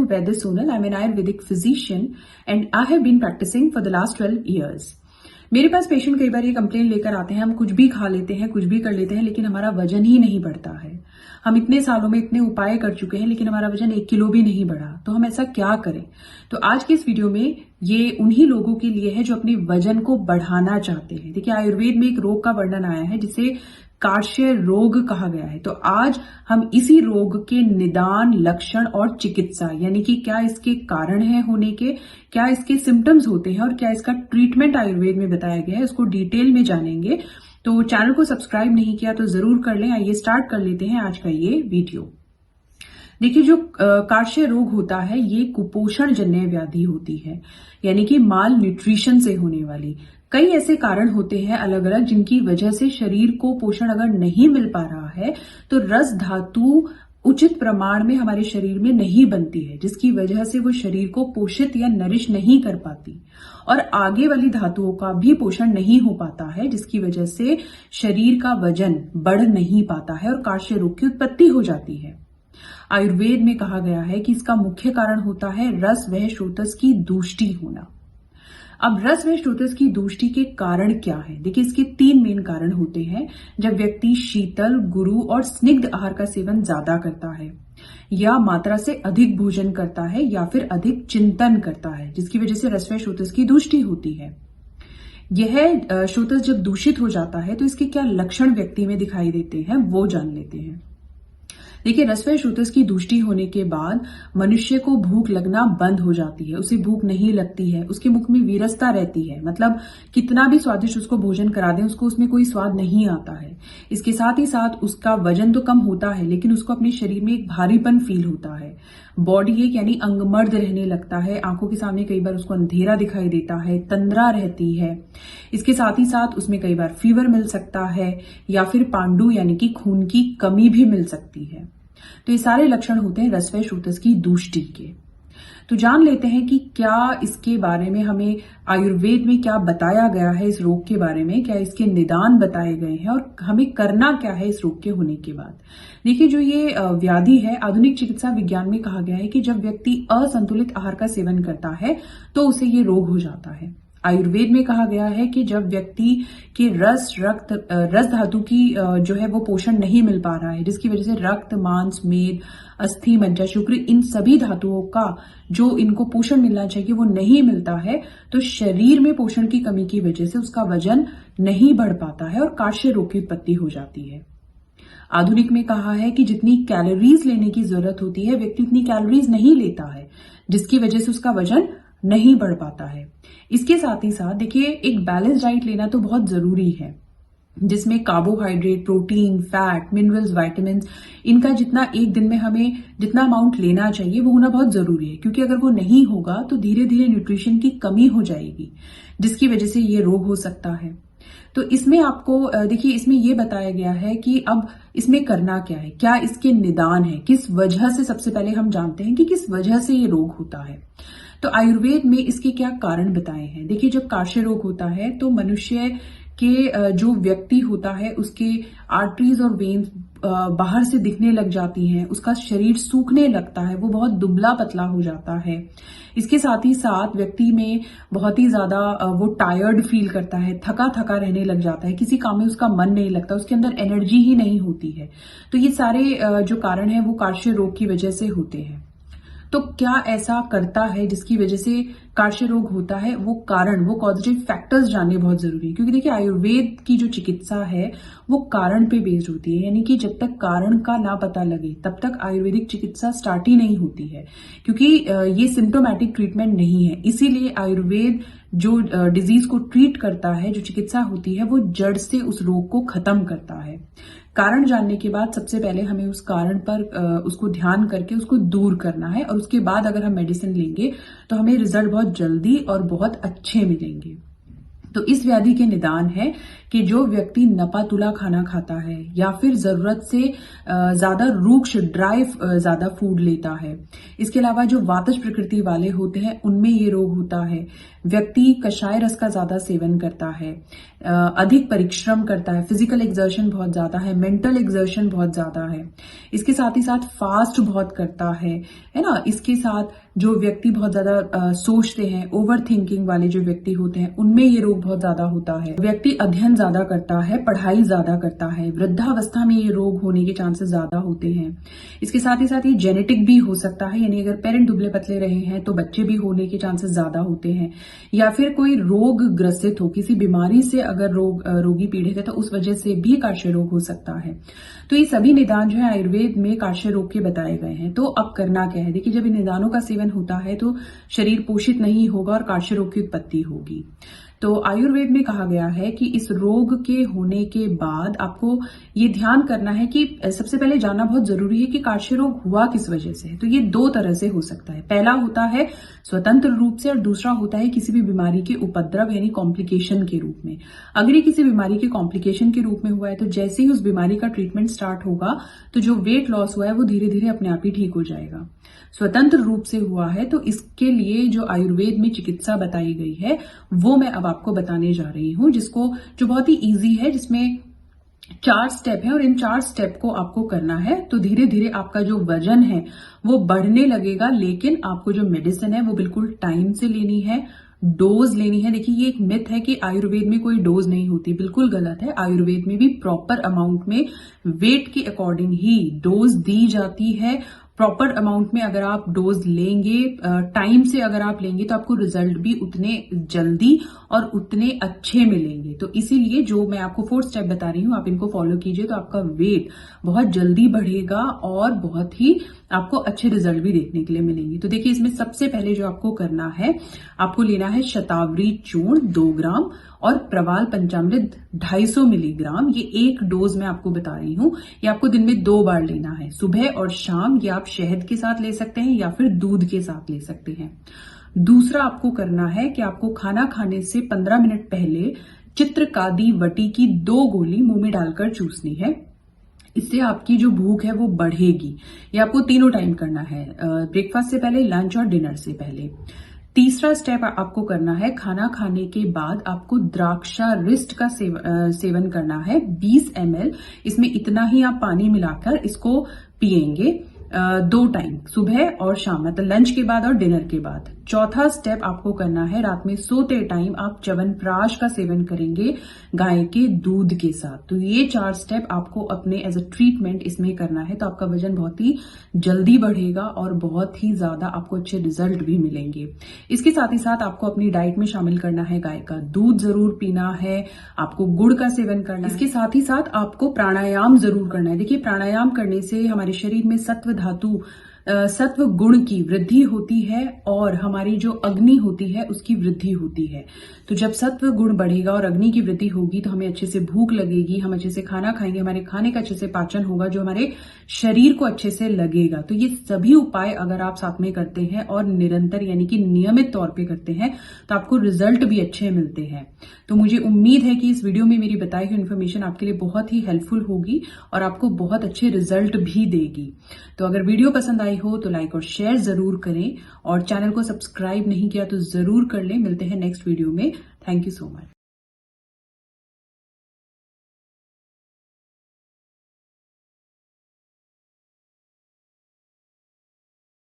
Vaidya Sonal. I'm an Ayurvedic physician and I have been practicing for the last 12 years. मेरे पास patient कई बार ये complain लेकर आते हैं, हम कुछ भी खा लेते हैं, कुछ भी कर लेते हैं, लेकिन हमारा वजन ही नहीं बढ़ता है। हम इतने सालों में इतने उपाय कर चुके हैं, लेकिन हमारा वजन 1 किलो भी नहीं बढ़ा। तो हम ऐसा क्या करें? तो आज के इस वीडियो में ये उन्हीं लोगों के लिए है जो अपने वजन को बढ़ाना चाहते हैं। देखिए, आयुर्वेद में एक रोग का वर्णन आया है जिसे कार्श्य रोग कहा गया है। तो आज हम इसी रोग के निदान, लक्षण और चिकित्सा, यानी कि क्या इसके कारण है होने के, क्या इसके सिम्टम्स होते हैं और क्या इसका ट्रीटमेंट आयुर्वेद में बताया गया है, उसको डिटेल में जानेंगे। तो चैनल को सब्सक्राइब नहीं किया तो जरूर कर लें। आइए स्टार्ट कर लेते हैं आज का ये वीडियो। देखिए, जो कार्श्य रोग होता है ये कुपोषण जन्य व्याधि होती है, यानी कि माल न्यूट्रिशन से होने वाली। कई ऐसे कारण होते हैं अलग अलग जिनकी वजह से शरीर को पोषण अगर नहीं मिल पा रहा है तो रस धातु उचित प्रमाण में हमारे शरीर में नहीं बनती है, जिसकी वजह से वो शरीर को पोषित या नरिश नहीं कर पाती और आगे वाली धातुओं का भी पोषण नहीं हो पाता है, जिसकी वजह से शरीर का वजन बढ़ नहीं पाता है और कार्श्य रोग की उत्पत्ति हो जाती है। आयुर्वेद में कहा गया है कि इसका मुख्य कारण होता है रस व श्रोतस की दूष्टि होना। अब रस व श्रोतस की दूष्टि के कारण क्या है? देखिए, इसके 3 मेन कारण होते हैं। जब व्यक्ति शीतल, गुरु और स्निग्ध आहार का सेवन ज्यादा करता है, या मात्रा से अधिक भोजन करता है, या फिर अधिक चिंतन करता है, जिसकी वजह से रस व श्रोतस की दूष्टि होती है। यह श्रोतस जब दूषित हो जाता है तो इसके क्या लक्षण व्यक्ति में दिखाई देते हैं वो जान लेते हैं। देखिए, रस व श्रोतस की दूष्टि होने के बाद मनुष्य को भूख लगना बंद हो जाती है, उसे भूख नहीं लगती है, उसके मुख में विरसता रहती है, मतलब कितना भी स्वादिष्ट उसको भोजन करा दें उसको उसमें कोई स्वाद नहीं आता है। इसके साथ ही साथ उसका वजन तो कम होता है, लेकिन उसको अपने शरीर में एक भारीपन फील होता है। बॉडी एक यानी अंगमर्द रहने लगता है, आंखों के सामने कई बार उसको अंधेरा दिखाई देता है, तंद्रा रहती है। इसके साथ ही साथ उसमें कई बार फीवर मिल सकता है या फिर पांडु यानी कि खून की कमी भी मिल सकती है। तो ये सारे लक्षण होते हैं रस व श्रोतस की दूष्टि के। तो जान लेते हैं कि क्या इसके बारे में हमें आयुर्वेद में क्या बताया गया है, इस रोग के बारे में क्या इसके निदान बताए गए हैं और हमें करना क्या है इस रोग के होने के बाद। देखिए, जो ये व्याधि है, आधुनिक चिकित्सा विज्ञान में कहा गया है कि जब व्यक्ति असंतुलित आहार का सेवन करता है तो उसे ये रोग हो जाता है। आयुर्वेद में कहा गया है कि जब व्यक्ति के रस धातु की जो है वो पोषण नहीं मिल पा रहा है, जिसकी वजह से रक्त, मांस, मेद, अस्थि, मज्जा, शुक्र, इन सभी धातुओं का जो इनको पोषण मिलना चाहिए वो नहीं मिलता है, तो शरीर में पोषण की कमी की वजह से उसका वजन नहीं बढ़ पाता है और कार्श्य रोग की उत्पत्ति हो जाती है। आधुनिक में कहा है कि जितनी कैलोरीज लेने की जरूरत होती है व्यक्ति उतनी कैलोरीज नहीं लेता है, जिसकी वजह से उसका वजन नहीं बढ़ पाता है। इसके साथ ही साथ देखिए, एक बैलेंस डाइट लेना तो बहुत जरूरी है, जिसमें carbohydrate, protein, fat, minerals, vitamin, इनका जितना एक दिन में हमें जितना अमाउंट लेना चाहिए वो होना बहुत जरूरी है, क्योंकि अगर वो नहीं होगा तो धीरे धीरे न्यूट्रिशन की कमी हो जाएगी, जिसकी वजह से ये रोग हो सकता है। तो इसमें आपको देखिए, इसमें ये बताया गया है कि अब इसमें करना क्या है, क्या इसके निदान है, किस वजह से। सबसे पहले हम जानते हैं कि किस वजह से ये रोग होता है। तो आयुर्वेद में इसके क्या कारण बताए हैं। देखिए, जब कार्श्य रोग होता है तो मनुष्य के जो व्यक्ति होता है उसके आर्टरीज और वेन्स बाहर से दिखने लग जाती हैं, उसका शरीर सूखने लगता है, वो बहुत दुबला पतला हो जाता है। इसके साथ ही साथ व्यक्ति में बहुत ही ज्यादा वो टायर्ड फील करता है, थका थका रहने लग जाता है, किसी काम में उसका मन नहीं लगता, उसके अंदर एनर्जी ही नहीं होती है। तो ये सारे जो कारण है वो कार्श्य रोग की वजह से होते हैं। तो क्या ऐसा करता है जिसकी वजह से कार्श्य रोग होता है, वो कारण, वो कॉजेटिव फैक्टर्स जानने बहुत जरूरी है, क्योंकि देखिए आयुर्वेद की जो चिकित्सा है वो कारण पे बेस्ड होती है, यानी कि जब तक कारण का ना पता लगे तब तक आयुर्वेदिक चिकित्सा स्टार्ट ही नहीं होती है, क्योंकि ये सिम्टोमैटिक ट्रीटमेंट नहीं है। इसीलिए आयुर्वेद जो डिजीज को ट्रीट करता है, जो चिकित्सा होती है, वो जड़ से उस रोग को खत्म करता है। कारण जानने के बाद सबसे पहले हमें उस कारण पर उसको ध्यान करके उसको दूर करना है, और उसके बाद अगर हम मेडिसिन लेंगे तो हमें रिजल्ट बहुत जल्दी और बहुत अच्छे मिलेंगे। तो इस व्याधि के निदान है कि जो व्यक्ति नपातुला खाना खाता है या फिर जरूरत से ज्यादा रूक्ष ड्राई ज्यादा फूड लेता है, इसके अलावा जो वातज प्रकृति वाले होते हैं उनमें ये रोग होता है, व्यक्ति कषाय रस का ज्यादा सेवन करता है, अधिक परिश्रम करता है, फिजिकल एक्सर्शन बहुत ज्यादा है, मेंटल एक्सर्शन बहुत ज्यादा है, इसके साथ ही साथ फास्ट बहुत करता है ना। इसके साथ जो व्यक्ति बहुत ज्यादा सोचते हैं, ओवर थिंकिंग वाले जो व्यक्ति होते हैं उनमें ये रोग बहुत ज्यादा होता है। व्यक्ति अध्ययन ज्यादा करता है, पढ़ाई ज्यादा करता है, वृद्धावस्था में ये रोग होने के चांसेस ज्यादा होते हैं। इसके साथ ही साथ ये जेनेटिक भी हो सकता है, यानी अगर पेरेंट दुबले पतले रहे हैं तो बच्चे भी होने के चांसेस ज्यादा होते हैं, या फिर कोई रोग ग्रसित हो, किसी बीमारी से अगर रोगी पीड़ित है तो उस वजह से भी काश्य रोग हो सकता है। तो ये सभी निदान जो है आयुर्वेद में काश्य रोग के बताए गए हैं। तो अब करना क्या है, देखिए जब इन निदानों का सेवन होता है तो शरीर पोषित नहीं होगा और काश्य रोग की उत्पत्ति होगी। तो आयुर्वेद में कहा गया है कि इस रोग के होने के बाद आपको ये ध्यान करना है कि सबसे पहले जानना बहुत जरूरी है कि काश्य रोग हुआ किस वजह से है। तो ये दो तरह से हो सकता है, पहला होता है स्वतंत्र रूप से और दूसरा होता है किसी भी बीमारी के उपद्रव यानी कॉम्प्लिकेशन के रूप में। अगर ये किसी बीमारी के कॉम्प्लिकेशन के रूप में हुआ है तो जैसे ही उस बीमारी का ट्रीटमेंट स्टार्ट होगा तो जो वेट लॉस हुआ है वो धीरे धीरे अपने आप ही ठीक हो जाएगा। स्वतंत्र रूप से हुआ है तो इसके लिए जो आयुर्वेद में चिकित्सा बताई गई है वो मैं अब आपको बताने जा रही हूं, जो बहुत ही इजी है, जिसमें 4 स्टेप है और इन 4 स्टेप को आपको करना है। तो धीरे धीरे आपका जो वजन है वो बढ़ने लगेगा, लेकिन आपको जो मेडिसिन है वो बिल्कुल टाइम से लेनी है, डोज लेनी है। देखिए ये एक मिथ है कि आयुर्वेद में कोई डोज नहीं होती, बिल्कुल गलत है। आयुर्वेद में भी प्रॉपर अमाउंट में वेट के अकॉर्डिंग ही डोज दी जाती है। प्रॉपर अमाउंट में अगर आप डोज लेंगे, टाइम से अगर आप लेंगे तो आपको रिजल्ट भी उतने जल्दी और उतने अच्छे मिलेंगे। तो इसीलिए जो मैं आपको 4 स्टेप बता रही हूं आप इनको फॉलो कीजिए तो आपका वेट बहुत जल्दी बढ़ेगा और बहुत ही आपको अच्छे रिजल्ट भी देखने के लिए मिलेंगे। तो देखिए इसमें सबसे पहले जो आपको करना है, आपको लेना है शतावरी चूर्ण 2 ग्राम और प्रवाल पंचामृत 250 मिलीग्राम। ये एक डोज मैं आपको बता रही हूं। ये आपको दिन में 2 बार लेना है, सुबह और शाम। ये आप शहद के साथ ले सकते हैं या फिर दूध के साथ ले सकते हैं। दूसरा आपको करना है कि आपको खाना खाने से 15 मिनट पहले चित्रकादी वटी की 2 गोली मुंह में डालकर चूसनी है। इससे आपकी जो भूख है वो बढ़ेगी। ये आपको तीनों टाइम करना है, ब्रेकफास्ट से पहले, लंच और डिनर से पहले। तीसरा स्टेप आपको करना है, खाना खाने के बाद आपको द्राक्षारिष्ट का सेवन करना है 20 ml। इसमें इतना ही आप पानी मिलाकर इसको पिएंगे 2 टाइम, सुबह और शाम, मतलब लंच के बाद और डिनर के बाद। चौथा स्टेप आपको करना है, रात में सोते टाइम आप च्यवनप्राश का सेवन करेंगे गाय के दूध के साथ। तो ये 4 स्टेप आपको अपने एज अ ट्रीटमेंट इसमें करना है। तो आपका वजन बहुत ही जल्दी बढ़ेगा और बहुत ही ज्यादा आपको अच्छे रिजल्ट भी मिलेंगे। इसके साथ ही साथ आपको अपनी डाइट में शामिल करना है गाय का दूध जरूर पीना है, आपको गुड़ का सेवन करना है। इसके साथ ही साथ आपको प्राणायाम जरूर करना है। देखिए प्राणायाम करने से हमारे शरीर में सत्व धातु सत्व गुण की वृद्धि होती है और हमारी जो अग्नि होती है उसकी वृद्धि होती है। तो जब सत्व गुण बढ़ेगा और अग्नि की वृद्धि होगी तो हमें अच्छे से भूख लगेगी, हम अच्छे से खाना खाएंगे, हमारे खाने का अच्छे से पाचन होगा जो हमारे शरीर को अच्छे से लगेगा। तो ये सभी उपाय अगर आप साथ में करते हैं और निरंतर यानी कि नियमित तौर पे करते हैं तो आपको रिजल्ट भी अच्छे मिलते हैं। तो मुझे उम्मीद है कि इस वीडियो में मेरी बताई हुई इन्फॉर्मेशन आपके लिए बहुत ही हेल्पफुल होगी और आपको बहुत अच्छे रिजल्ट भी देगी। तो अगर वीडियो पसंद आई हो तो लाइक और शेयर जरूर करें और चैनल को सब्सक्राइब नहीं किया तो जरूर कर लें। मिलते हैं नेक्स्ट वीडियो में। Thank you so much.